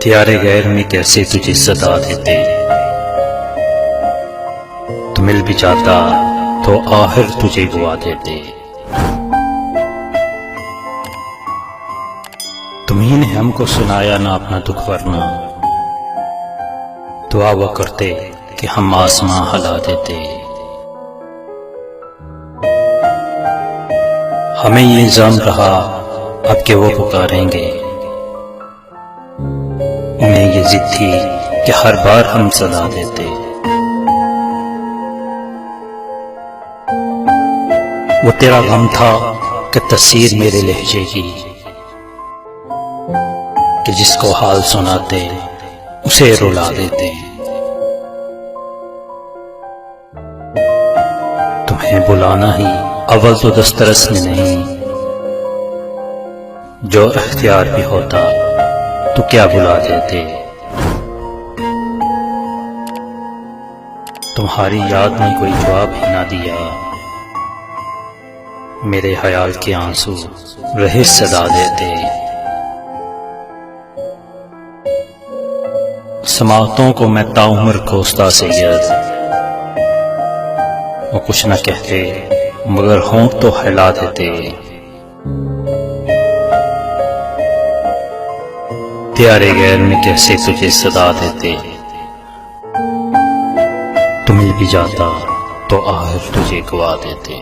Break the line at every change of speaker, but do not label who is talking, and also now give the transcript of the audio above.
त्यारे गैर में कैसे तुझे सदा देते, तू मिल भी जाता तो आखिर तुझे गुआ देते। तुम्ही ने हमको सुनाया ना अपना दुख वरना, दुआ वो करते कि हम आसमां हिला देते। हमें ये इल्जाम रहा अब के वो पुकारेंगे, उन्हें ये जिद थी कि हर बार हम सदा देते। वो तेरा गम था कि तस्वीर मेरे लहजे की, कि जिसको हाल सुनाते उसे रुला देते। तुम्हें बुलाना ही अव्वल तो दस्तरस में नहीं, जो इख्तियार भी होता तो क्या बुला देते। तुम्हारी याद ने कोई जवाब ही ना दिया, मेरे ख्याल के आंसू रहे सदा देते। समातों को मैं ताउम्र कोसता सैयद, वो कुछ न कहते मगर होंठ तो हिला देते। त्यारे गैर में कैसे तुझे सदा देते, तू मिल भी जाता तो आखिर तुझे गवा देते।